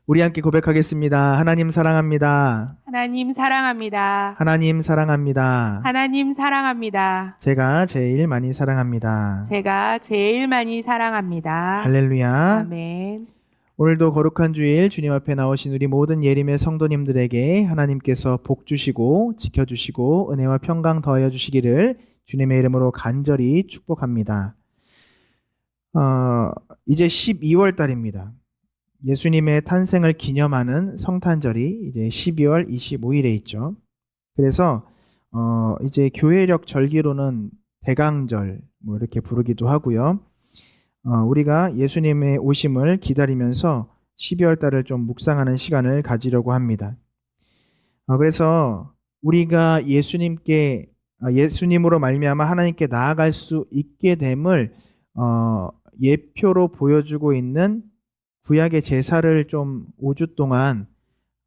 우리 함께 고백하겠습니다. 하나님 사랑합니다. 하나님 사랑합니다. 하나님 사랑합니다. 하나님 사랑합니다. 제가 제일 많이 사랑합니다. 제가 제일 많이 사랑합니다. 할렐루야. 아멘. 오늘도 거룩한 주일 주님 앞에 나오신 우리 모든 예림의 성도님들에게 하나님께서 복 주시고 지켜주시고 은혜와 평강 더하여 주시기를 주님의 이름으로 간절히 축복합니다. 이제 12월 달입니다. 예수님의 탄생을 기념하는 성탄절이 이제 12월 25일에 있죠. 그래서 이제 교회력 절기로는 대강절 뭐 이렇게 부르기도 하고요. 우리가 예수님의 오심을 기다리면서 12월 달을 좀 묵상하는 시간을 가지려고 합니다. 그래서 우리가 예수님으로 말미암아 하나님께 나아갈 수 있게 됨을 예표로 보여주고 있는 구약의 제사를 좀 5주 동안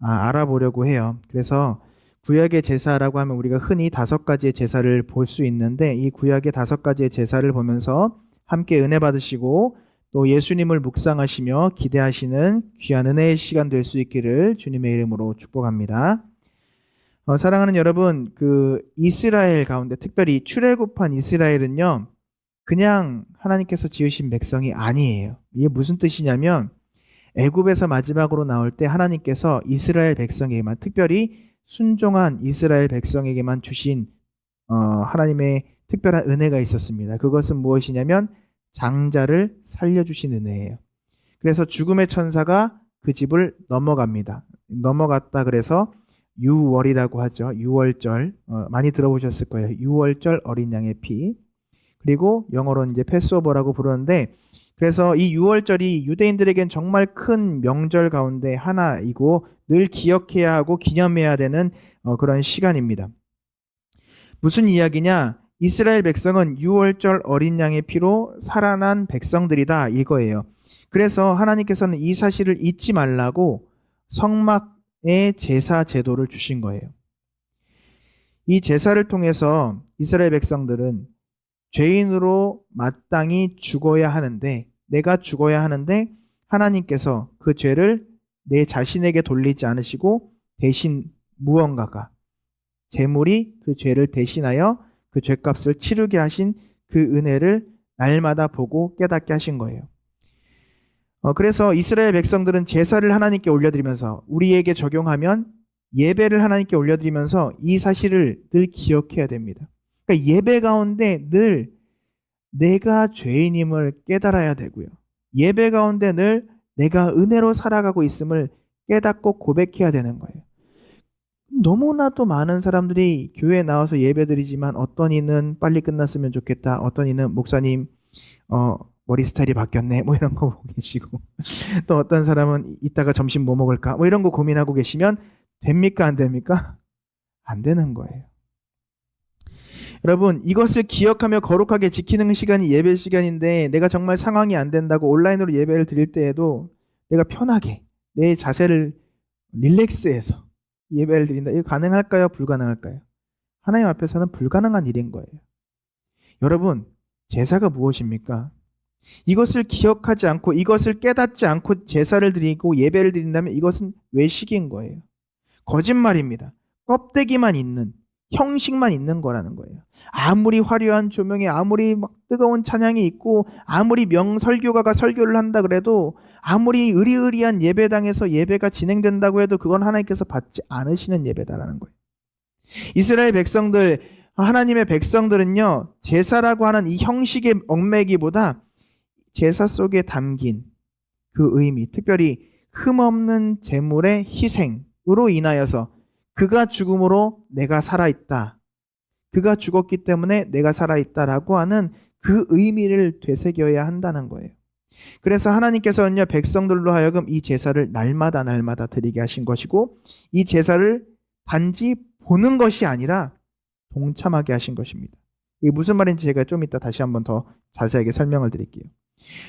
알아보려고 해요. 그래서 구약의 제사라고 하면 우리가 흔히 5가지의 제사를 볼 수 있는데 이 구약의 5가지의 제사를 보면서 함께 은혜 받으시고 또 예수님을 묵상하시며 기대하시는 귀한 은혜의 시간 될 수 있기를 주님의 이름으로 축복합니다. 사랑하는 여러분, 이스라엘 가운데 특별히 출애굽한 이스라엘은요, 그냥 하나님께서 지으신 백성이 아니에요. 이게 무슨 뜻이냐면 애굽에서 마지막으로 나올 때 하나님께서 이스라엘 백성에게만, 특별히 순종한 이스라엘 백성에게만 주신 하나님의 특별한 은혜가 있었습니다. 그것은 무엇이냐면 장자를 살려주신 은혜예요. 그래서 죽음의 천사가 그 집을 넘어갔다 그래서 유월이라고 하죠. 유월절, 많이 들어보셨을 거예요. 유월절 어린 양의 피. 그리고 영어로는 이제 패스오버라고 부르는데, 그래서 이 유월절이 유대인들에겐 정말 큰 명절 가운데 하나이고 늘 기억해야 하고 기념해야 되는 그런 시간입니다. 무슨 이야기냐? 이스라엘 백성은 유월절 어린 양의 피로 살아난 백성들이다 이거예요. 그래서 하나님께서는 이 사실을 잊지 말라고 성막의 제사 제도를 주신 거예요. 이 제사를 통해서 이스라엘 백성들은 죄인으로 마땅히 죽어야 하는데, 내가 죽어야 하는데 하나님께서 그 죄를 내 자신에게 돌리지 않으시고 대신 무언가가, 제물이 그 죄를 대신하여 그 죄값을 치르게 하신 그 은혜를 날마다 보고 깨닫게 하신 거예요. 그래서 이스라엘 백성들은 제사를 하나님께 올려드리면서, 우리에게 적용하면 예배를 하나님께 올려드리면서 이 사실을 늘 기억해야 됩니다. 그러니까 예배 가운데 늘 내가 죄인임을 깨달아야 되고요. 예배 가운데 늘 내가 은혜로 살아가고 있음을 깨닫고 고백해야 되는 거예요. 너무나도 많은 사람들이 교회에 나와서 예배드리지만 어떤 이는 빨리 끝났으면 좋겠다. 어떤 이는 목사님 머리 스타일이 바뀌었네. 뭐 이런 거 보고 계시고 또 어떤 사람은 이따가 점심 뭐 먹을까? 뭐 이런 거 고민하고 계시면 됩니까? 안 됩니까? 안 되는 거예요. 여러분, 이것을 기억하며 거룩하게 지키는 시간이 예배 시간인데, 내가 정말 상황이 안 된다고 온라인으로 예배를 드릴 때에도 내가 편하게 내 자세를 릴렉스해서 예배를 드린다. 이거 가능할까요? 불가능할까요? 하나님 앞에서는 불가능한 일인 거예요. 여러분, 제사가 무엇입니까? 이것을 기억하지 않고 이것을 깨닫지 않고 제사를 드리고 예배를 드린다면 이것은 외식인 거예요. 거짓말입니다. 껍데기만 있는, 형식만 있는 거라는 거예요. 아무리 화려한 조명에 아무리 막 뜨거운 찬양이 있고 아무리 명설교가가 설교를 한다 그래도, 아무리 의리의리한 예배당에서 예배가 진행된다고 해도 그건 하나님께서 받지 않으시는 예배다라는 거예요. 이스라엘 백성들, 하나님의 백성들은요, 제사라고 하는 이 형식의 얽매기보다 제사 속에 담긴 그 의미, 특별히 흠없는 제물의 희생으로 인하여서 그가 죽음으로 내가 살아있다, 그가 죽었기 때문에 내가 살아있다라고 하는 그 의미를 되새겨야 한다는 거예요. 그래서 하나님께서는요, 백성들로 하여금 이 제사를 날마다 드리게 하신 것이고, 이 제사를 단지 보는 것이 아니라 동참하게 하신 것입니다. 이게 무슨 말인지 제가 좀 이따 다시 한번 더 자세하게 설명을 드릴게요.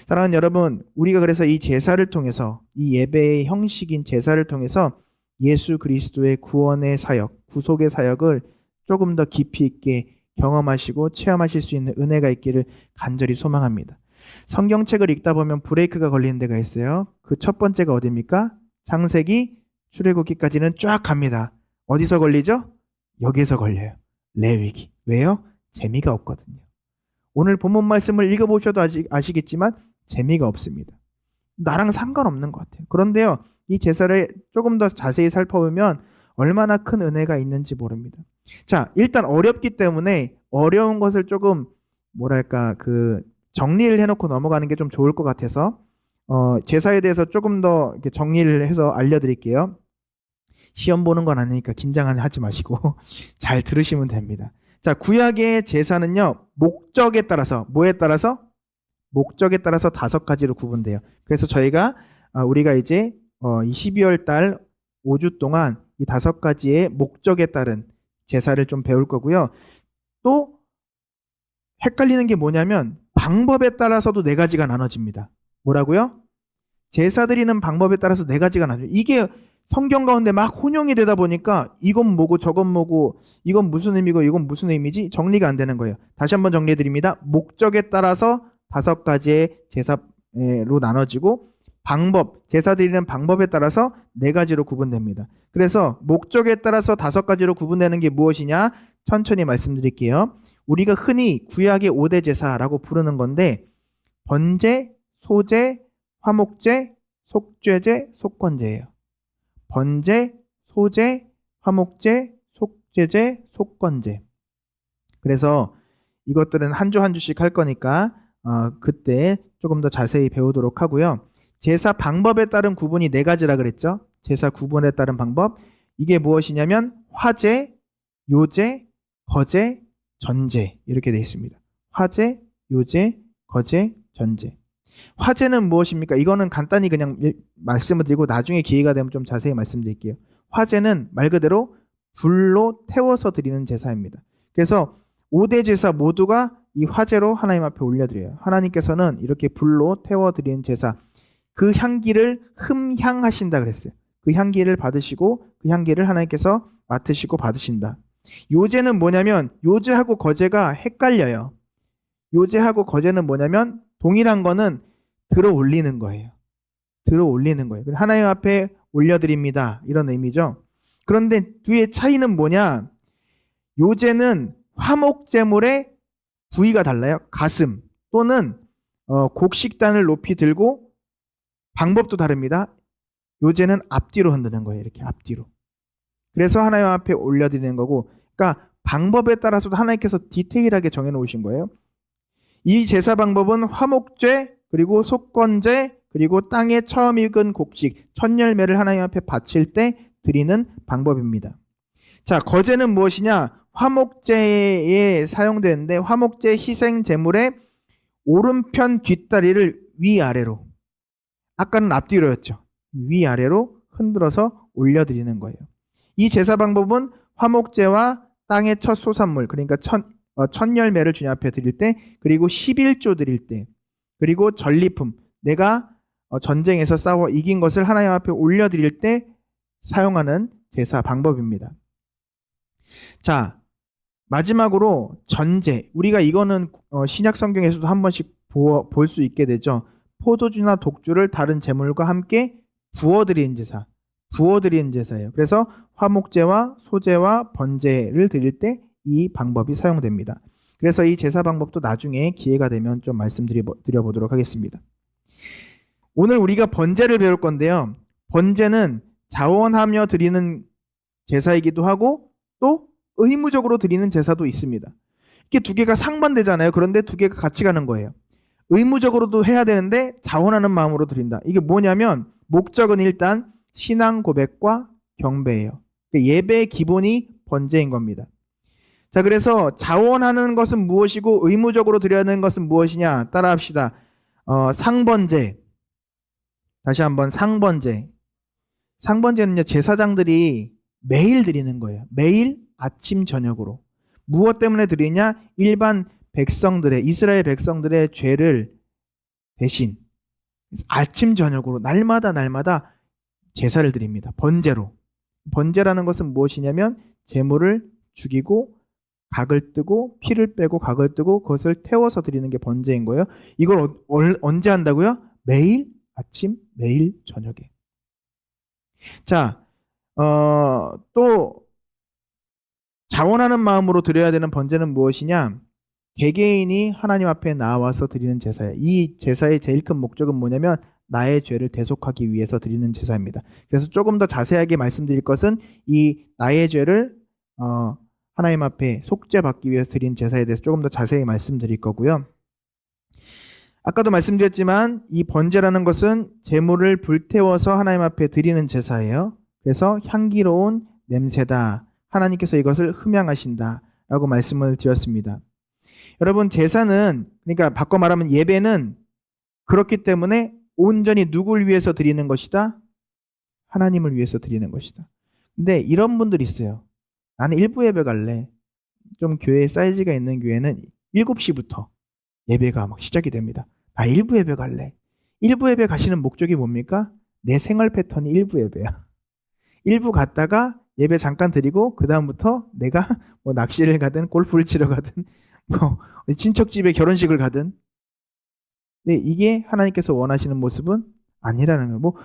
사랑하는 여러분, 우리가 그래서 이 제사를 통해서, 이 예배의 형식인 제사를 통해서 예수 그리스도의 구원의 사역, 구속의 사역을 조금 더 깊이 있게 경험하시고 체험하실 수 있는 은혜가 있기를 간절히 소망합니다. 성경책을 읽다 보면 브레이크가 걸리는 데가 있어요. 그 첫 번째가 어디입니까? 창세기, 출애굽기까지는 쫙 갑니다. 어디서 걸리죠? 여기서 걸려요. 레위기. 왜요? 재미가 없거든요. 오늘 본문 말씀을 읽어보셔도 아시겠지만 재미가 없습니다. 나랑 상관없는 것 같아요. 그런데요, 이 제사를 조금 더 자세히 살펴보면 얼마나 큰 은혜가 있는지 모릅니다. 자, 일단 어렵기 때문에 어려운 것을 조금 정리를 해놓고 넘어가는 게 좀 좋을 것 같아서 제사에 대해서 조금 더 이렇게 정리를 해서 알려드릴게요. 시험 보는 건 아니니까 긴장하지 마시고 잘 들으시면 됩니다. 자, 구약의 제사는요, 목적에 따라서, 뭐에 따라서? 목적에 따라서 5가지로 구분돼요. 그래서 우리가 이제 이 12월 달 5주 동안 이 5가지의 목적에 따른 제사를 좀 배울 거고요. 또 헷갈리는 게 뭐냐면 방법에 따라서도 4가지가 나눠집니다. 뭐라고요? 제사 드리는 방법에 따라서 4가지가 나눠져요. 이게 성경 가운데 막 혼용이 되다 보니까 이건 뭐고 저건 뭐고 이건 무슨 의미고 이건 무슨 의미지 정리가 안 되는 거예요. 다시 한번 정리해 드립니다. 목적에 따라서 5가지의 제사로 나눠지고 제사 드리는 방법에 따라서 4가지로 구분됩니다. 그래서 목적에 따라서 5가지로 구분되는 게 무엇이냐? 천천히 말씀드릴게요. 우리가 흔히 구약의 5대 제사라고 부르는 건데 번제, 소제, 화목제, 속죄제, 속건제예요. 번제, 소제, 화목제, 속죄제, 속건제. 그래서 이것들은 한 주 한 주씩 할 거니까 그때 조금 더 자세히 배우도록 하고요. 제사 방법에 따른 구분이 4가지라 그랬죠. 제사 구분에 따른 방법. 이게 무엇이냐면 화제, 요제, 거제, 전제 이렇게 되어 있습니다. 화제, 요제, 거제, 전제. 화제는 무엇입니까? 이거는 간단히 그냥 말씀을 드리고 나중에 기회가 되면 좀 자세히 말씀드릴게요. 화제는 말 그대로 불로 태워서 드리는 제사입니다. 그래서 5대 제사 모두가 이 화제로 하나님 앞에 올려드려요. 하나님께서는 이렇게 불로 태워드리는 제사, 그 향기를 흠향하신다 그랬어요. 그 향기를 받으시고 그 향기를 하나님께서 맡으시고 받으신다. 요제는 뭐냐면 요제하고 거제가 헷갈려요. 요제하고 거제는 뭐냐면 동일한 거는 들어 올리는 거예요. 들어 올리는 거예요. 하나님 앞에 올려드립니다. 이런 의미죠. 그런데 뒤에 차이는 뭐냐? 요제는 화목제물의 부위가 달라요. 가슴 또는 곡식단을 높이 들고 방법도 다릅니다. 요제는 앞뒤로 흔드는 거예요. 이렇게 앞뒤로. 그래서 하나님 앞에 올려드리는 거고, 그러니까 방법에 따라서도 하나님께서 디테일하게 정해놓으신 거예요. 이 제사 방법은 화목제, 그리고 속건제, 그리고 땅에 처음 익은 곡식, 첫 열매를 하나님 앞에 바칠 때 드리는 방법입니다. 자, 거제는 무엇이냐? 화목제에 사용되는데 화목제 희생 제물의 오른편 뒷다리를 위아래로, 아까는 앞뒤로였죠. 위아래로 흔들어서 올려드리는 거예요. 이 제사 방법은 화목제와 땅의 첫 소산물, 그러니까 첫 열매를 주님 앞에 드릴 때, 그리고 11조 드릴 때, 그리고 전리품, 내가 전쟁에서 싸워 이긴 것을 하나님 앞에 올려드릴 때 사용하는 제사 방법입니다. 자, 마지막으로 전제. 우리가 이거는 신약 성경에서도 한 번씩 볼 수 있게 되죠. 포도주나 독주를 다른 제물과 함께 부어드리는 제사. 부어드리는 제사예요. 그래서 화목제와 소제와 번제를 드릴 때 이 방법이 사용됩니다. 그래서 이 제사 방법도 나중에 기회가 되면 좀 말씀드려보도록 하겠습니다. 오늘 우리가 번제를 배울 건데요. 번제는 자원하며 드리는 제사이기도 하고 또 의무적으로 드리는 제사도 있습니다. 이게 두 개가 상반되잖아요. 그런데 두 개가 같이 가는 거예요. 의무적으로도 해야 되는데 자원하는 마음으로 드린다. 이게 뭐냐면 목적은 일단 신앙 고백과 경배예요. 예배의 기본이 번제인 겁니다. 자, 그래서 자원하는 것은 무엇이고 의무적으로 드려야 하는 것은 무엇이냐? 따라합시다. 상번제. 다시 한번 상번제. 상번제는요, 제사장들이 매일 드리는 거예요. 매일 아침 저녁으로. 무엇 때문에 드리냐? 일반 백성들의, 이스라엘 백성들의 죄를 대신 아침 저녁으로 날마다 제사를 드립니다. 번제로. 번제라는 것은 무엇이냐면 제물을 죽이고 각을 뜨고 피를 빼고 각을 뜨고 그것을 태워서 드리는 게 번제인 거예요. 이걸 언제 한다고요? 매일 아침, 매일 저녁에. 자, 또 자원하는 마음으로 드려야 되는 번제는 무엇이냐? 개개인이 하나님 앞에 나와서 드리는 제사예요. 이 제사의 제일 큰 목적은 뭐냐면 나의 죄를 대속하기 위해서 드리는 제사입니다. 그래서 조금 더 자세하게 말씀드릴 것은 이 나의 죄를 하나님 앞에 속죄받기 위해서 드린 제사에 대해서 조금 더 자세히 말씀드릴 거고요. 아까도 말씀드렸지만 이 번제라는 것은 제물을 불태워서 하나님 앞에 드리는 제사예요. 그래서 향기로운 냄새다. 하나님께서 이것을 흠양하신다. 라고 말씀을 드렸습니다. 여러분, 제사는, 그러니까 바꿔 말하면 예배는 그렇기 때문에 온전히 누굴 위해서 드리는 것이다? 하나님을 위해서 드리는 것이다. 근데 이런 분들이 있어요. 나는 일부 예배 갈래. 좀 교회 사이즈가 있는 교회는 7시부터 예배가 막 시작이 됩니다. 나 일부 예배 갈래. 일부 예배 가시는 목적이 뭡니까? 내 생활 패턴이 일부 예배야. 일부 갔다가 예배 잠깐 드리고 그 다음부터 내가 뭐 낚시를 가든 골프를 치러 가든 뭐 친척 집에 결혼식을 가든. 근데 이게 하나님께서 원하시는 모습은 아니라는 거예요. 뭐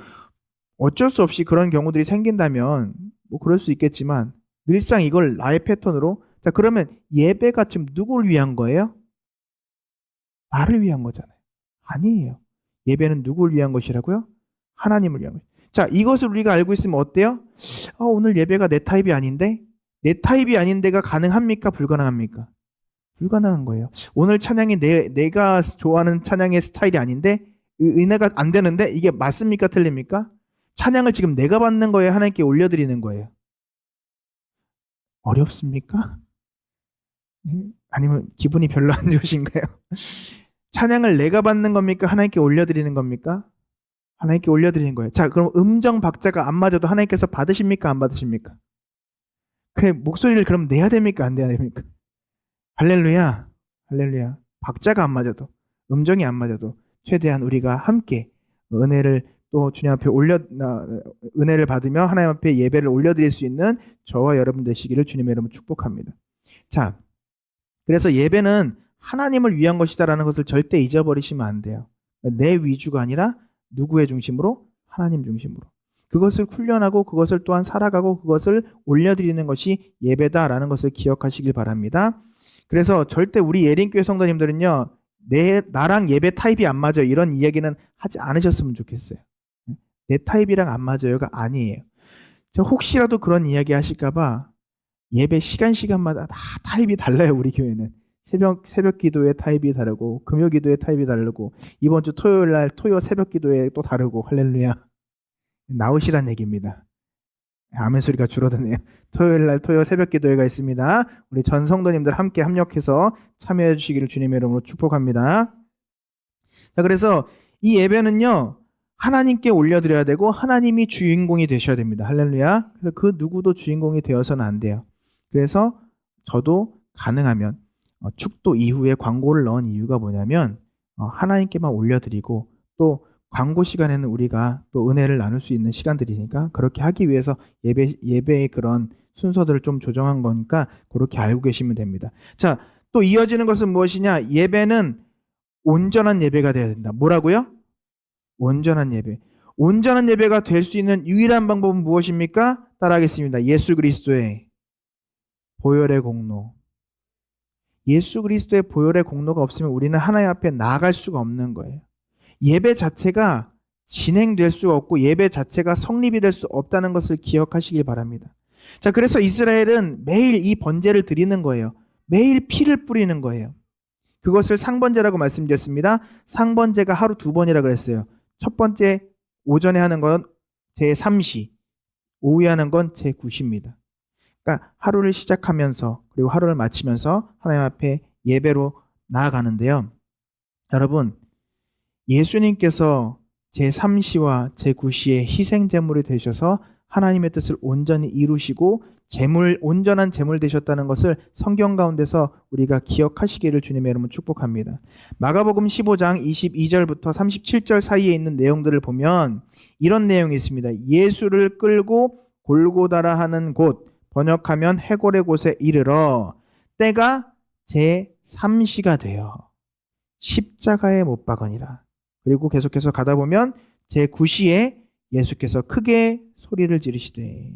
어쩔 수 없이 그런 경우들이 생긴다면 뭐 그럴 수 있겠지만 늘상 이걸 나의 패턴으로. 자, 그러면 예배가 지금 누구를 위한 거예요? 나를 위한 거잖아요. 아니에요. 예배는 누구를 위한 것이라고요? 하나님을 위한 거예요. 자, 이것을 우리가 알고 있으면 어때요? 오늘 예배가 내 타입이 아닌데? 내 타입이 아닌데가 가능합니까? 불가능합니까? 불가능한 거예요. 오늘 찬양이 내가 좋아하는 찬양의 스타일이 아닌데? 은혜가 안 되는데? 이게 맞습니까? 틀립니까? 찬양을 지금 내가 받는 거예요? 하나님께 올려드리는 거예요? 어렵습니까? 아니면 기분이 별로 안 좋으신가요? 찬양을 내가 받는 겁니까? 하나님께 올려드리는 겁니까? 하나님께 올려드리는 거예요. 자, 그럼 음정 박자가 안 맞아도 하나님께서 받으십니까? 안 받으십니까? 그 목소리를 그럼 내야 됩니까? 안 내야 됩니까? 할렐루야, 할렐루야. 박자가 안 맞아도, 음정이 안 맞아도 최대한 우리가 함께 은혜를 또 주님 앞에 은혜를 받으며 하나님 앞에 예배를 올려드릴 수 있는 저와 여러분 되시기를 주님의 이름으로 축복합니다. 자, 그래서 예배는 하나님을 위한 것이다라는 것을 절대 잊어버리시면 안 돼요. 내 위주가 아니라 누구의 중심으로? 하나님 중심으로. 그것을 훈련하고 그것을 또한 살아가고 그것을 올려드리는 것이 예배다라는 것을 기억하시길 바랍니다. 그래서 절대 우리 예린교회 성도님들은요, 나랑 예배 타입이 안 맞아요. 이런 이야기는 하지 않으셨으면 좋겠어요. 내 타입이랑 안 맞아요가 아니에요. 저 혹시라도 그런 이야기 하실까봐 예배 시간마다 다 타입이 달라요. 우리 교회는. 새벽 기도의 타입이 다르고 금요 기도의 타입이 다르고 이번 주 토요일 날 새벽 기도에 또 다르고. 할렐루야. 나오시란 얘기입니다. 아멘 소리가 줄어드네요. 토요일 날 새벽 기도회가 있습니다. 우리 전 성도님들 함께 합력해서 참여해 주시기를 주님의 이름으로 축복합니다. 자, 그래서 이 예배는요, 하나님께 올려드려야 되고 하나님이 주인공이 되셔야 됩니다. 할렐루야. 그래서 그 누구도 주인공이 되어서는 안 돼요. 그래서 저도 가능하면 축도 이후에 광고를 넣은 이유가 뭐냐면 하나님께만 올려드리고 또 광고 시간에는 우리가 또 은혜를 나눌 수 있는 시간들이니까 그렇게 하기 위해서 예배의 그런 순서들을 좀 조정한 거니까 그렇게 알고 계시면 됩니다. 자, 또 이어지는 것은 무엇이냐? 예배는 온전한 예배가 되어야 된다. 뭐라고요? 온전한 예배. 온전한 예배가 될 수 있는 유일한 방법은 무엇입니까? 따라하겠습니다. 예수 그리스도의 보혈의 공로. 예수 그리스도의 보혈의 공로가 없으면 우리는 하나님 앞에 나아갈 수가 없는 거예요. 예배 자체가 진행될 수가 없고 예배 자체가 성립이 될 수 없다는 것을 기억하시길 바랍니다. 자, 그래서 이스라엘은 매일 이 번제를 드리는 거예요. 매일 피를 뿌리는 거예요. 그것을 상번제라고 말씀드렸습니다. 상번제가 하루 2번이라 그랬어요. 첫 번째 오전에 하는 건 제3시, 오후에 하는 건 제9시입니다. 그러니까 하루를 시작하면서 그리고 하루를 마치면서 하나님 앞에 예배로 나아가는데요. 여러분, 예수님께서 제3시와 제9시의 희생제물이 되셔서 하나님의 뜻을 온전히 이루시고 온전한 제물 되셨다는 것을 성경 가운데서 우리가 기억하시기를 주님의 이름으로 축복합니다. 마가복음 15장 22절부터 37절 사이에 있는 내용들을 보면 이런 내용이 있습니다. 예수를 끌고 골고다라 하는 곳, 번역하면 해골의 곳에 이르러 때가 제3시가 되어 십자가에 못 박으니라. 그리고 계속해서 가다 보면 제9시에 예수께서 크게 소리를 지르시되,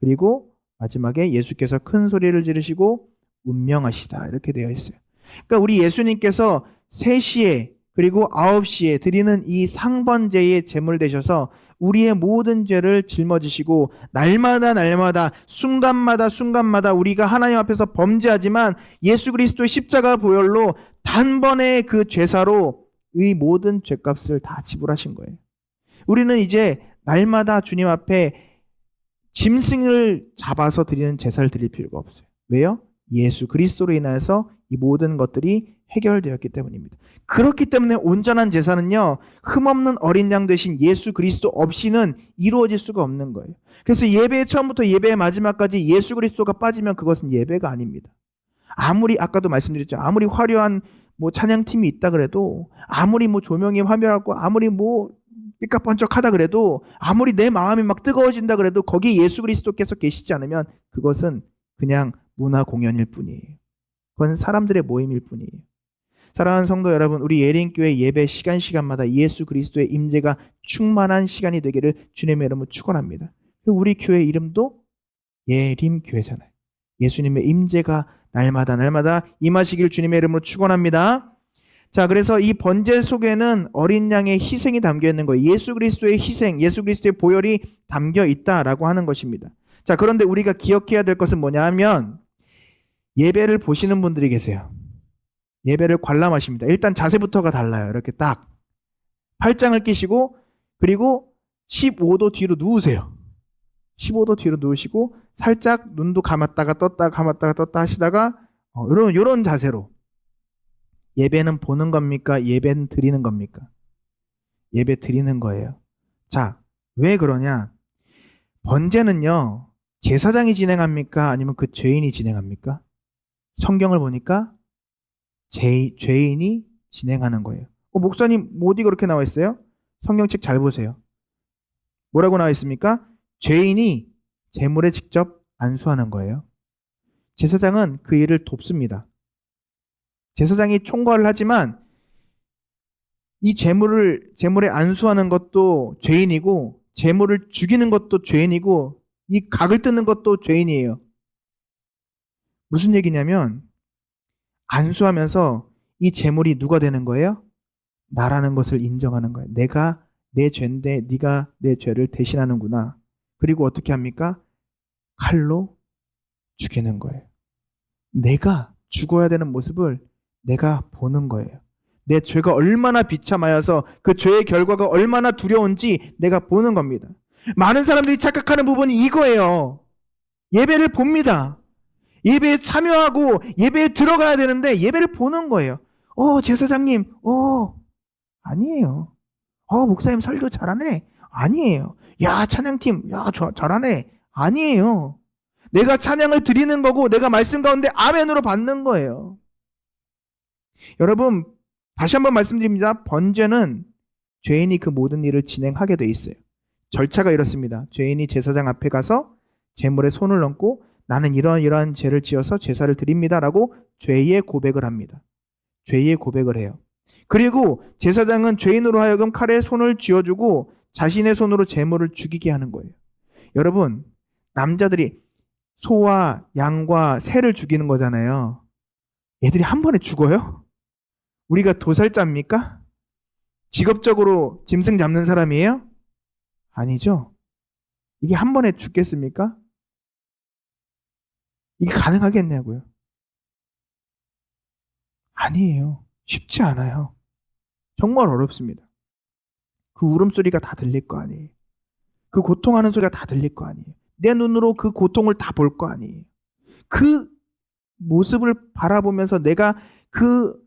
그리고 마지막에 예수께서 큰 소리를 지르시고 운명하시다, 이렇게 되어 있어요. 그러니까 우리 예수님께서 3시에 그리고 9시에 드리는 이 상번제의 제물 되셔서 우리의 모든 죄를 짊어지시고 날마다 순간마다 우리가 하나님 앞에서 범죄하지만 예수 그리스도의 십자가 보혈로 단번에 그 죄사로 이 모든 죄값을 다 지불하신 거예요. 우리는 이제 날마다 주님 앞에 짐승을 잡아서 드리는 제사를 드릴 필요가 없어요. 왜요? 예수 그리스도로 인하여서 이 모든 것들이 해결되었기 때문입니다. 그렇기 때문에 온전한 제사는요, 흠없는 어린 양 되신 예수 그리스도 없이는 이루어질 수가 없는 거예요. 그래서 예배의 처음부터 예배의 마지막까지 예수 그리스도가 빠지면 그것은 예배가 아닙니다. 아무리 아까도 말씀드렸죠. 아무리 화려한 찬양팀이 있다 그래도, 아무리 조명이 화려하고, 아무리 삐까번쩍하다 그래도, 아무리 내 마음이 막 뜨거워진다 그래도 거기에 예수 그리스도께서 계시지 않으면 그것은 그냥 문화 공연일 뿐이에요. 그건 사람들의 모임일 뿐이에요. 사랑하는 성도 여러분, 우리 예린교회 예배 시간마다 예수 그리스도의 임재가 충만한 시간이 되기를 주님의 이름으로 축원합니다. 우리 교회 이름도 예림교회잖아요. 예수님의 임재가 날마다 임하시길 주님의 이름으로 축원합니다. 자, 그래서 이 번제 속에는 어린 양의 희생이 담겨 있는 거예요. 예수 그리스도의 희생, 예수 그리스도의 보혈이 담겨 있다라고 하는 것입니다. 자, 그런데 우리가 기억해야 될 것은 뭐냐 하면, 예배를 보시는 분들이 계세요. 예배를 관람하십니다. 일단 자세부터가 달라요. 이렇게 딱 팔짱을 끼시고, 그리고 15도 뒤로 누우세요. 15도 뒤로 누우시고 살짝 눈도 감았다가 떴다 하시다가 이런 자세로. 예배는 보는 겁니까? 예배는 드리는 겁니까? 예배 드리는 거예요. 자, 왜 그러냐? 번제는요, 제사장이 진행합니까? 아니면 그 죄인이 진행합니까? 성경을 보니까 죄인이 진행하는 거예요. 목사님, 어디 그렇게 나와 있어요? 성경책 잘 보세요. 뭐라고 나와 있습니까? 죄인이 제물에 직접 안수하는 거예요. 제사장은 그 일을 돕습니다. 제사장이 총괄을 하지만 이 제물에 안수하는 것도 죄인이고, 제물을 죽이는 것도 죄인이고, 이 각을 뜯는 것도 죄인이에요. 무슨 얘기냐면, 안수하면서 이 제물이 누가 되는 거예요? 나라는 것을 인정하는 거예요. 내가 내 죄인데 네가 내 죄를 대신하는구나. 그리고 어떻게 합니까? 칼로 죽이는 거예요. 내가 죽어야 되는 모습을 내가 보는 거예요. 내 죄가 얼마나 비참하여서 그 죄의 결과가 얼마나 두려운지 내가 보는 겁니다. 많은 사람들이 착각하는 부분이 이거예요. 예배를 봅니다. 예배에 참여하고 예배에 들어가야 되는데 예배를 보는 거예요. 제사장님, 아니에요. 목사님 설교 잘하네. 아니에요. 야, 찬양팀, 야, 잘하네. 아니에요. 내가 찬양을 드리는 거고 내가 말씀 가운데 아멘으로 받는 거예요. 여러분, 다시 한번 말씀드립니다. 번제는 죄인이 그 모든 일을 진행하게 돼 있어요. 절차가 이렇습니다. 죄인이 제사장 앞에 가서 제물에 손을 얹고 나는 이러한 죄를 지어서 제사를 드립니다라고 죄의 고백을 합니다. 죄의 고백을 해요. 그리고 제사장은 죄인으로 하여금 칼에 손을 쥐어주고 자신의 손으로 제물을 죽이게 하는 거예요. 여러분, 남자들이 소와 양과 새를 죽이는 거잖아요. 얘들이 한 번에 죽어요? 우리가 도살자입니까? 직업적으로 짐승 잡는 사람이에요? 아니죠. 이게 한 번에 죽겠습니까? 이게 가능하겠냐고요? 아니에요. 쉽지 않아요. 정말 어렵습니다. 그 울음소리가 다 들릴 거 아니에요. 그 고통하는 소리가 다 들릴 거 아니에요. 내 눈으로 그 고통을 다 볼 거 아니에요. 그 모습을 바라보면서 내가 그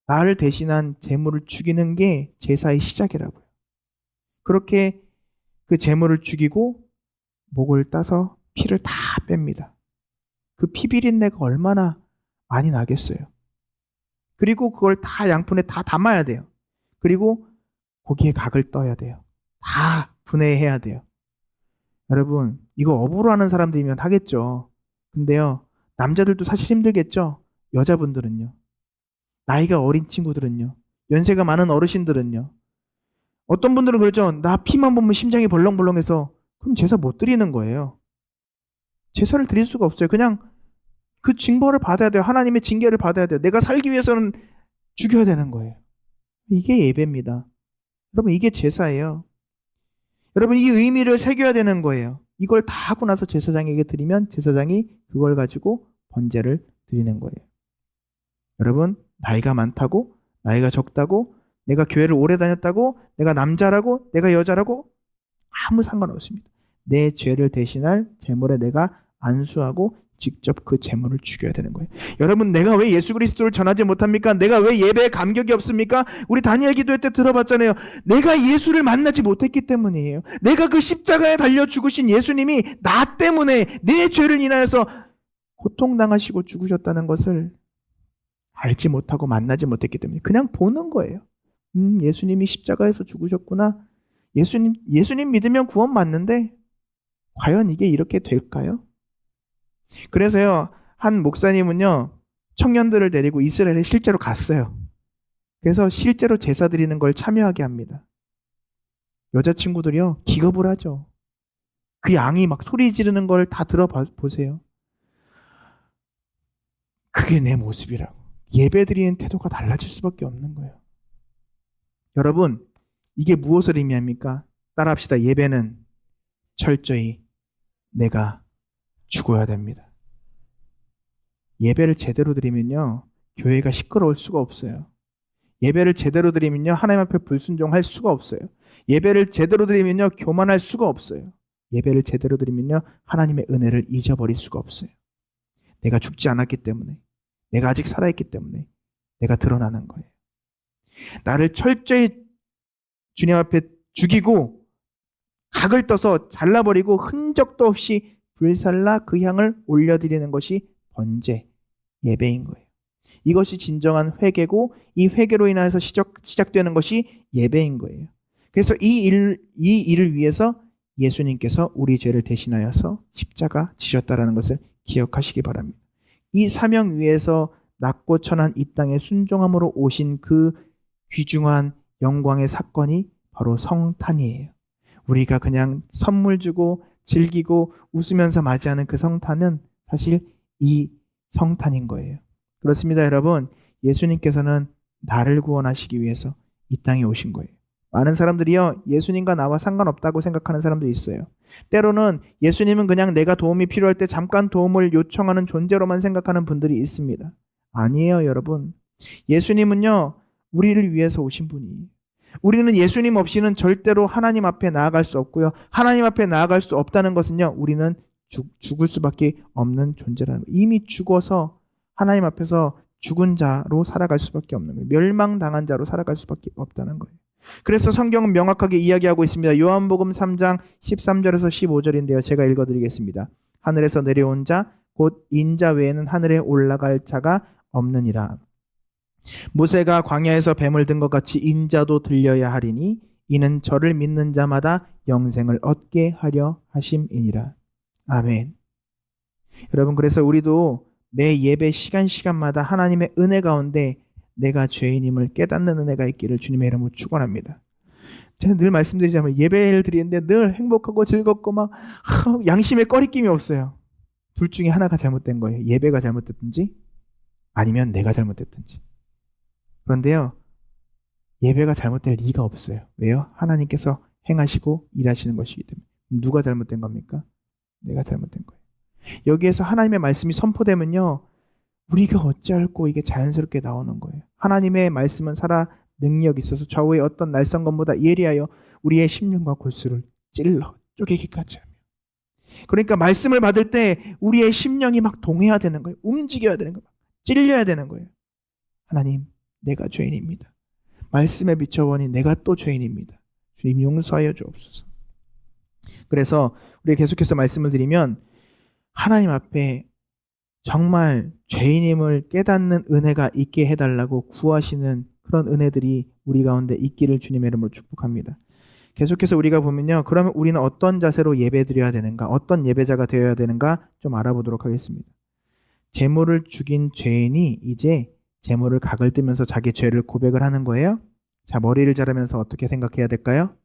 나를 대신한 제물을 죽이는 게 제사의 시작이라고요. 그렇게 그 제물을 죽이고 목을 따서 피를 다 뺍니다. 그 피 비린내가 얼마나 많이 나겠어요. 그리고 그걸 다 양푼에 다 담아야 돼요. 그리고 고기에 각을 떠야 돼요. 다 분해해야 돼요. 여러분, 이거 업으로 하는 사람들이면 하겠죠. 근데요, 남자들도 사실 힘들겠죠. 여자분들은요, 나이가 어린 친구들은요, 연세가 많은 어르신들은요, 어떤 분들은 그러죠. 나 피만 보면 심장이 벌렁벌렁해서 그럼 제사 못 드리는 거예요. 제사를 드릴 수가 없어요. 그냥 그 징벌을 받아야 돼요. 하나님의 징계를 받아야 돼요. 내가 살기 위해서는 죽여야 되는 거예요. 이게 예배입니다. 여러분 이게 제사예요. 여러분 이 의미를 새겨야 되는 거예요. 이걸 다 하고 나서 제사장에게 드리면 제사장이 그걸 가지고 번제를 드리는 거예요. 여러분 나이가 많다고 나이가 적다고 내가 교회를 오래 다녔다고 내가 남자라고 내가 여자라고 아무 상관없습니다. 내 죄를 대신할 제물에 내가 안수하고 직접 그 제물을 죽여야 되는 거예요. 여러분 내가 왜 예수 그리스도를 전하지 못합니까? 내가 왜 예배에 감격이 없습니까? 우리 다니엘 기도회 때 들어봤잖아요. 내가 예수를 만나지 못했기 때문이에요. 내가 그 십자가에 달려 죽으신 예수님이 나 때문에 내 죄를 인하여서 고통당하시고 죽으셨다는 것을 알지 못하고 만나지 못했기 때문에 그냥 보는 거예요. 예수님이 십자가에서 죽으셨구나. 예수님 믿으면 구원 맞는데 과연 이게 이렇게 될까요? 그래서요, 한 목사님은요, 청년들을 데리고 이스라엘에 실제로 갔어요. 그래서 실제로 제사 드리는 걸 참여하게 합니다. 여자친구들이요, 기겁을 하죠. 그 양이 막 소리 지르는 걸 다 들어보세요. 그게 내 모습이라고. 예배 드리는 태도가 달라질 수밖에 없는 거예요. 여러분, 이게 무엇을 의미합니까? 따라합시다. 예배는 철저히 내가 죽어야 됩니다. 예배를 제대로 드리면요, 교회가 시끄러울 수가 없어요. 예배를 제대로 드리면요, 하나님 앞에 불순종할 수가 없어요. 예배를 제대로 드리면요, 교만할 수가 없어요. 예배를 제대로 드리면요, 하나님의 은혜를 잊어버릴 수가 없어요. 내가 죽지 않았기 때문에, 내가 아직 살아있기 때문에 내가 드러나는 거예요. 나를 철저히 주님 앞에 죽이고 각을 떠서 잘라버리고 흔적도 없이 불살라 그 향을 올려드리는 것이 번제, 예배인 거예요. 이것이 진정한 회개고 이 회개로 인해서 시작되는 것이 예배인 거예요. 그래서 이 일을 위해서 예수님께서 우리 죄를 대신하여서 십자가 지셨다라는 것을 기억하시기 바랍니다. 이 사명 위에서 낮고 천한 이 땅에 순종함으로 오신 그 귀중한 영광의 사건이 바로 성탄이에요. 우리가 그냥 선물 주고 즐기고 웃으면서 맞이하는 그 성탄은 사실 이 성탄인 거예요. 그렇습니다, 여러분. 예수님께서는 나를 구원하시기 위해서 이 땅에 오신 거예요. 많은 사람들이요, 예수님과 나와 상관없다고 생각하는 사람들이 있어요. 때로는 예수님은 그냥 내가 도움이 필요할 때 잠깐 도움을 요청하는 존재로만 생각하는 분들이 있습니다. 아니에요, 여러분. 예수님은요, 우리를 위해서 오신 분이에요. 우리는 예수님 없이는 절대로 하나님 앞에 나아갈 수 없고요. 하나님 앞에 나아갈 수 없다는 것은요, 우리는 죽을 수밖에 없는 존재라는 거예요. 이미 죽어서 하나님 앞에서 죽은 자로 살아갈 수밖에 없는 거예요. 멸망당한 자로 살아갈 수밖에 없다는 거예요. 그래서 성경은 명확하게 이야기하고 있습니다. 요한복음 3장 13절에서 15절인데요. 제가 읽어드리겠습니다. 하늘에서 내려온 자, 곧 인자 외에는 하늘에 올라갈 자가 없느니라. 모세가 광야에서 뱀을 든 것 같이 인자도 들려야 하리니 이는 저를 믿는 자마다 영생을 얻게 하려 하심이니라. 아멘. 여러분, 그래서 우리도 매 예배 시간마다 하나님의 은혜 가운데 내가 죄인임을 깨닫는 은혜가 있기를 주님의 이름으로 축원합니다. 제가 늘 말씀드리자면 예배를 드리는데 늘 행복하고 즐겁고 막 양심에 꺼리낌이 없어요. 둘 중에 하나가 잘못된 거예요. 예배가 잘못됐든지 아니면 내가 잘못됐든지. 그런데요, 예배가 잘못될 리가 없어요. 왜요? 하나님께서 행하시고 일하시는 것이기 때문에. 누가 잘못된 겁니까? 내가 잘못된 거예요. 여기에서 하나님의 말씀이 선포되면요, 우리가 어찌할꼬 이게 자연스럽게 나오는 거예요. 하나님의 말씀은 살아 능력이 있어서 좌우의 어떤 날성검보다 예리하여 우리의 심령과 골수를 찔러 쪼개기까지 하며. 그러니까 말씀을 받을 때 우리의 심령이 막 동해야 되는 거예요. 움직여야 되는 거예요. 찔려야 되는 거예요. 하나님, 내가 죄인입니다. 말씀에 비춰보니 내가 또 죄인입니다. 주님 용서하여 주옵소서. 그래서 우리가 계속해서 말씀을 드리면 하나님 앞에 정말 죄인임을 깨닫는 은혜가 있게 해달라고 구하시는 그런 은혜들이 우리 가운데 있기를 주님의 이름으로 축복합니다. 계속해서 우리가 보면요, 그러면 우리는 어떤 자세로 예배드려야 되는가, 어떤 예배자가 되어야 되는가 좀 알아보도록 하겠습니다. 제물을 죽인 죄인이 이제 제물을 각을 뜨면서 자기 죄를 고백을 하는 거예요. 자, 머리를 자르면서 어떻게 생각해야 될까요?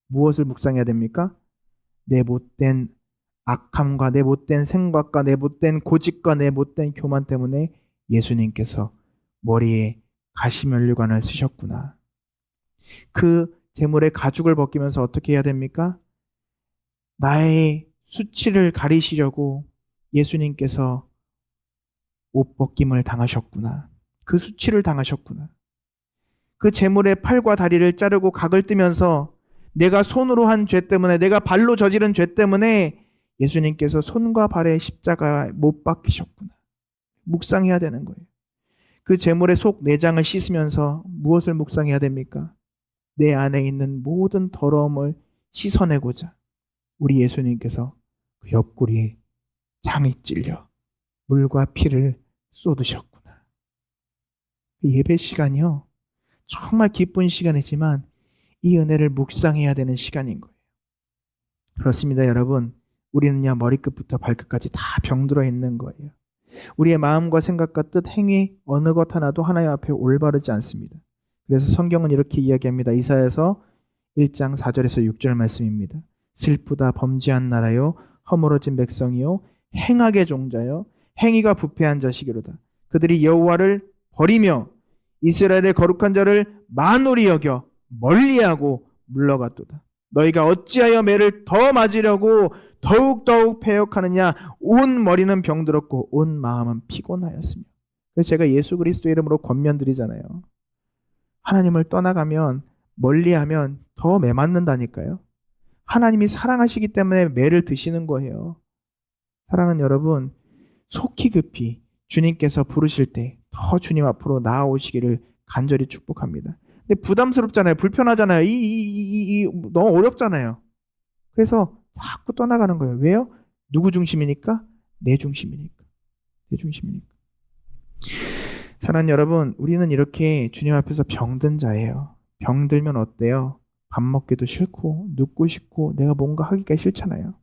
무엇을 묵상해야 됩니까? 내 못된 악함과 내 못된 생각과 내 못된 고집과 내 못된 교만 때문에 예수님께서 머리에 가시면류관을 쓰셨구나. 그 재물의 가죽을 벗기면서 어떻게 해야 됩니까? 나의 수치를 가리시려고 예수님께서 옷 벗김을 당하셨구나. 그 수치를 당하셨구나. 그 재물의 팔과 다리를 자르고 각을 뜨면서 내가 손으로 한 죄 때문에, 내가 발로 저지른 죄 때문에 예수님께서 손과 발에 십자가에 못 박히셨구나. 묵상해야 되는 거예요. 그 재물의 속 내장을 씻으면서 무엇을 묵상해야 됩니까? 내 안에 있는 모든 더러움을 씻어내고자 우리 예수님께서 그 옆구리에 장이 찔려 물과 피를 쏟으셨구나. 예배 시간이요, 정말 기쁜 시간이지만 이 은혜를 묵상해야 되는 시간인 거예요. 그렇습니다, 여러분. 우리는요, 머리끝부터 발끝까지 다 병들어 있는 거예요. 우리의 마음과 생각과 뜻, 행위 어느 것 하나도 하나님 앞에 올바르지 않습니다. 그래서 성경은 이렇게 이야기합니다. 이사야서 1장 4절에서 6절 말씀입니다. 슬프다 범죄한 나라요, 허물어진 백성이요, 행악의 종자요, 행위가 부패한 자식이로다. 그들이 여호와를 버리며 이스라엘의 거룩한 자를 만홀히 여겨 멀리하고 물러갔도다. 너희가 어찌하여 매를 더 맞으려고 더욱더욱 패역하느냐. 온 머리는 병들었고 온 마음은 피곤하였으며. 그래서 제가 예수 그리스도 이름으로 권면드리잖아요. 하나님을 떠나가면, 멀리하면 더 매맞는다니까요. 하나님이 사랑하시기 때문에 매를 드시는 거예요. 사랑하는 여러분, 속히 급히 주님께서 부르실 때 더 주님 앞으로 나아오시기를 간절히 축복합니다. 근데 부담스럽잖아요. 불편하잖아요. 너무 어렵잖아요. 그래서 자꾸 떠나가는 거예요. 왜요? 누구 중심이니까? 내 중심이니까. 내 중심이니까. 사랑하는 여러분, 우리는 이렇게 주님 앞에서 병든 자예요. 병들면 어때요? 밥 먹기도 싫고 눕고 싶고 내가 뭔가 하기가 싫잖아요.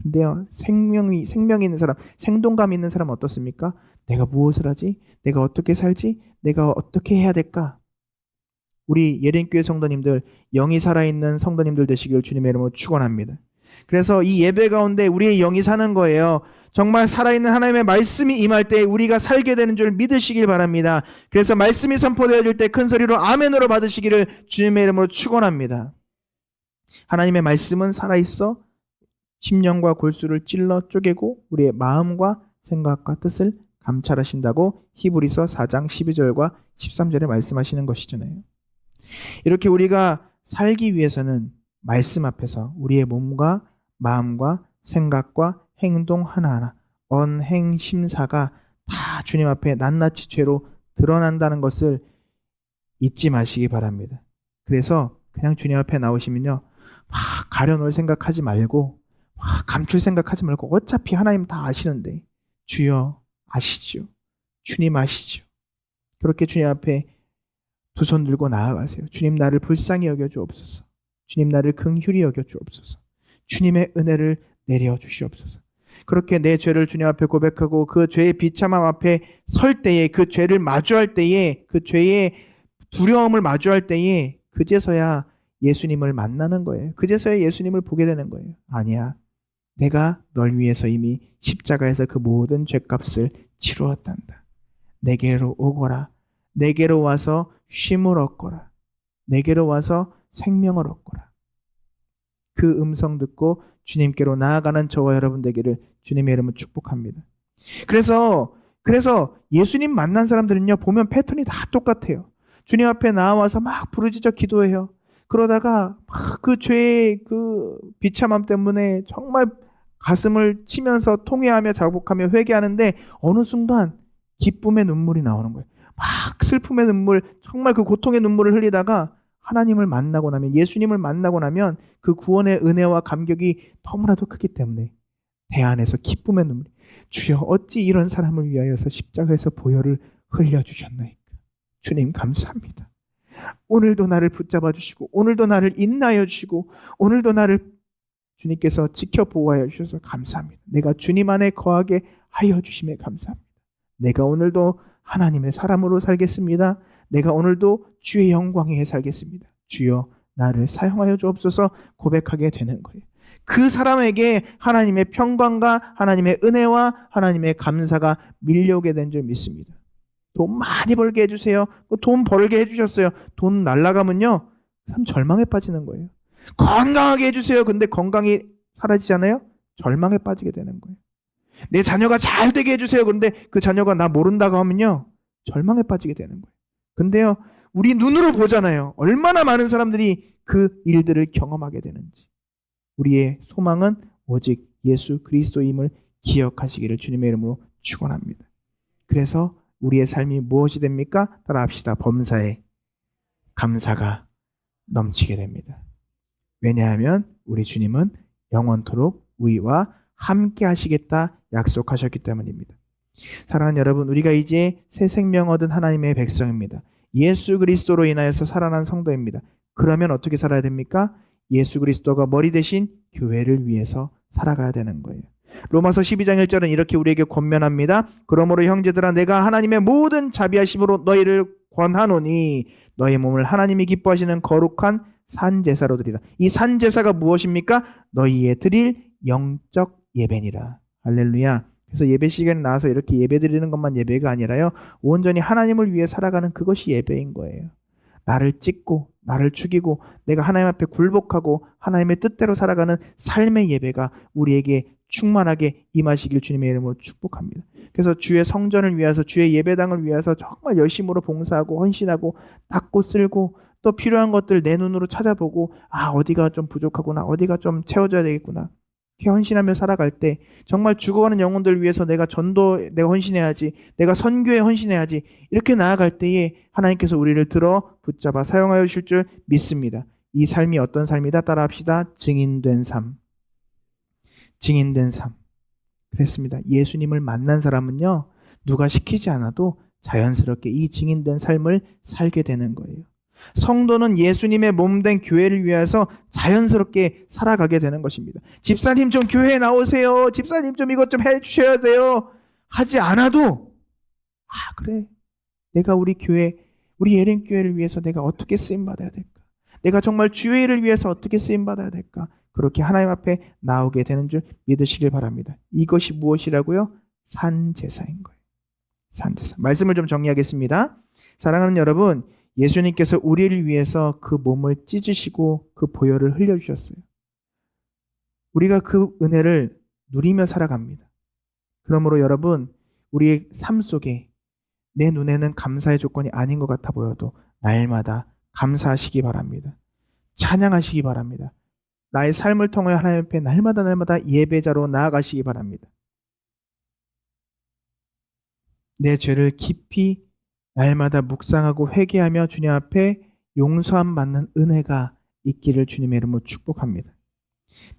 근데요, 생명이 있는 사람, 생동감 있는 사람 어떻습니까? 내가 무엇을 하지? 내가 어떻게 살지? 내가 어떻게 해야 될까? 우리 예린교회 성도님들, 영이 살아있는 성도님들 되시길 주님의 이름으로 축원합니다. 그래서 이 예배 가운데 우리의 영이 사는 거예요. 정말 살아있는 하나님의 말씀이 임할 때 우리가 살게 되는 줄 믿으시길 바랍니다. 그래서 말씀이 선포되어질 때 큰 소리로 아멘으로 받으시기를 주님의 이름으로 축원합니다. 하나님의 말씀은 살아있어 심령과 골수를 찔러 쪼개고 우리의 마음과 생각과 뜻을 감찰하신다고 히브리서 4장 12절과 13절에 말씀하시는 것이잖아요. 이렇게 우리가 살기 위해서는 말씀 앞에서 우리의 몸과 마음과 생각과 행동 하나하나, 언행심사가 다 주님 앞에 낱낱이 죄로 드러난다는 것을 잊지 마시기 바랍니다. 그래서 그냥 주님 앞에 나오시면요, 막 가려놓을 생각하지 말고, 막 감출 생각하지 말고, 어차피 하나님 다 아시는데 주여 아시죠. 주님 아시죠. 그렇게 주님 앞에 두 손 들고 나아가세요. 주님, 나를 불쌍히 여겨주옵소서. 주님, 나를 긍휼히 여겨주옵소서. 주님의 은혜를 내려 주시옵소서. 그렇게 내 죄를 주님 앞에 고백하고 그 죄의 비참함 앞에 설 때에, 그 죄를 마주할 때에, 그 죄의 두려움을 마주할 때에 그제서야 예수님을 만나는 거예요. 그제서야 예수님을 보게 되는 거예요. 아니야, 내가 널 위해서 이미 십자가에서 그 모든 죄값을 치루었단다. 내게로 오거라. 내게로 와서 쉼을 얻거라. 내게로 와서 생명을 얻거라. 그 음성 듣고 주님께로 나아가는 저와 여러분 되기를 주님의 이름으로 축복합니다. 그래서 예수님 만난 사람들은요, 보면 패턴이 다 똑같아요. 주님 앞에 나와서 막 부르짖어 기도해요. 그러다가 막 그 죄의 그 비참함 때문에 정말 가슴을 치면서 통회하며 자복하며 회개하는데 어느 순간 기쁨의 눈물이 나오는 거예요. 막 슬픔의 눈물, 정말 그 고통의 눈물을 흘리다가 하나님을 만나고 나면, 예수님을 만나고 나면 그 구원의 은혜와 감격이 너무나도 크기 때문에 배 안에서 기쁨의 눈물, 주여 어찌 이런 사람을 위하여서 십자가에서 보혈을 흘려주셨나이까. 주님 감사합니다. 오늘도 나를 붙잡아 주시고 오늘도 나를 인나여 주시고 오늘도 나를 주님께서 지켜 보호하여 주셔서 감사합니다. 내가 주님 안에 거하게 하여 주심에 감사합니다. 내가 오늘도 하나님의 사람으로 살겠습니다. 내가 오늘도 주의 영광 위에 살겠습니다. 주여 나를 사용하여 주옵소서 고백하게 되는 거예요. 그 사람에게 하나님의 평강과 하나님의 은혜와 하나님의 감사가 밀려오게 된 줄 믿습니다. 돈 많이 벌게 해주세요. 돈 벌게 해주셨어요. 돈 날라가면요, 참 절망에 빠지는 거예요. 건강하게 해주세요. 근데 건강이 사라지잖아요. 절망에 빠지게 되는 거예요. 내 자녀가 잘 되게 해주세요. 근데 그 자녀가 나 모른다고 하면요, 절망에 빠지게 되는 거예요. 근데요, 우리 눈으로 보잖아요. 얼마나 많은 사람들이 그 일들을 경험하게 되는지. 우리의 소망은 오직 예수 그리스도임을 기억하시기를 주님의 이름으로 축원합니다. 그래서 우리의 삶이 무엇이 됩니까? 따라합시다. 범사에 감사가 넘치게 됩니다. 왜냐하면 우리 주님은 영원토록 우리와 함께 하시겠다 약속하셨기 때문입니다. 사랑하는 여러분, 우리가 이제 새 생명 얻은 하나님의 백성입니다. 예수 그리스도로 인하여서 살아난 성도입니다. 그러면 어떻게 살아야 됩니까? 예수 그리스도가 머리 대신 교회를 위해서 살아가야 되는 거예요. 로마서 12장 1절은 이렇게 우리에게 권면합니다. 그러므로 형제들아, 내가 하나님의 모든 자비하심으로 너희를 권하노니 너희 몸을 하나님이 기뻐하시는 거룩한 산제사로 드리라. 이 산제사가 무엇입니까? 너희의 드릴 영적 예배니라. 할렐루야. 그래서 예배 시간에 나와서 이렇게 예배 드리는 것만 예배가 아니라요, 온전히 하나님을 위해 살아가는 그것이 예배인 거예요. 나를 찢고 나를 죽이고 내가 하나님 앞에 굴복하고 하나님의 뜻대로 살아가는 삶의 예배가 우리에게 충만하게 임하시길 주님의 이름으로 축복합니다. 그래서 주의 성전을 위해서, 주의 예배당을 위해서 정말 열심으로 봉사하고 헌신하고 닦고 쓸고, 또 필요한 것들 내 눈으로 찾아보고, 어디가 좀 부족하구나, 어디가 좀 채워져야 되겠구나, 이렇게 헌신하며 살아갈 때 정말 죽어가는 영혼들을 위해서 내가 헌신해야지, 내가 선교에 헌신해야지, 이렇게 나아갈 때에 하나님께서 우리를 들어 붙잡아 사용하여 주실 줄 믿습니다. 이 삶이 어떤 삶이다? 따라합시다. 증인된 삶. 증인된 삶. 그랬습니다. 예수님을 만난 사람은요, 누가 시키지 않아도 자연스럽게 이 증인된 삶을 살게 되는 거예요. 성도는 예수님의 몸된 교회를 위해서 자연스럽게 살아가게 되는 것입니다. 집사님 좀 교회에 나오세요. 집사님 좀 이것 좀 해주셔야 돼요. 하지 않아도, 그래, 내가 우리 교회, 우리 예림교회를 위해서 내가 어떻게 쓰임받아야 될까? 내가 정말 주의 일을 위해서 어떻게 쓰임받아야 될까? 그렇게 하나님 앞에 나오게 되는 줄 믿으시길 바랍니다. 이것이 무엇이라고요? 산제사인 거예요. 산제사. 말씀을 좀 정리하겠습니다. 사랑하는 여러분, 예수님께서 우리를 위해서 그 몸을 찢으시고 그 보혈을 흘려주셨어요. 우리가 그 은혜를 누리며 살아갑니다. 그러므로 여러분, 우리의 삶 속에 내 눈에는 감사의 조건이 아닌 것 같아 보여도 날마다 감사하시기 바랍니다. 찬양하시기 바랍니다. 나의 삶을 통하여 하나님 앞에 날마다 예배자로 나아가시기 바랍니다. 내 죄를 깊이 날마다 묵상하고 회개하며 주님 앞에 용서함 받는 은혜가 있기를 주님의 이름으로 축복합니다.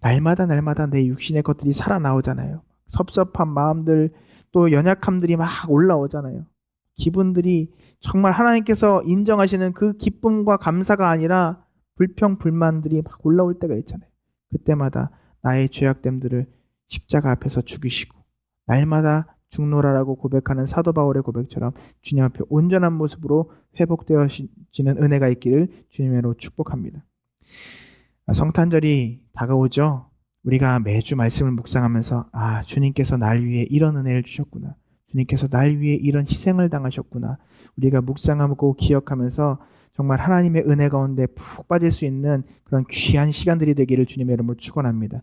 날마다 내 육신의 것들이 살아나오잖아요. 섭섭한 마음들, 또 연약함들이 막 올라오잖아요. 기분들이 정말 하나님께서 인정하시는 그 기쁨과 감사가 아니라 불평, 불만들이 막 올라올 때가 있잖아요. 그때마다 나의 죄악됨들을 십자가 앞에서 죽이시고 날마다 죽노라라고 고백하는 사도 바울의 고백처럼 주님 앞에 온전한 모습으로 회복되어지는 은혜가 있기를 주님으로 축복합니다. 성탄절이 다가오죠. 우리가 매주 말씀을 묵상하면서 주님께서 날 위해 이런 은혜를 주셨구나, 주님께서 날 위해 이런 희생을 당하셨구나, 우리가 묵상하고 기억하면서 정말 하나님의 은혜 가운데 푹 빠질 수 있는 그런 귀한 시간들이 되기를 주님의 이름으로 축원합니다.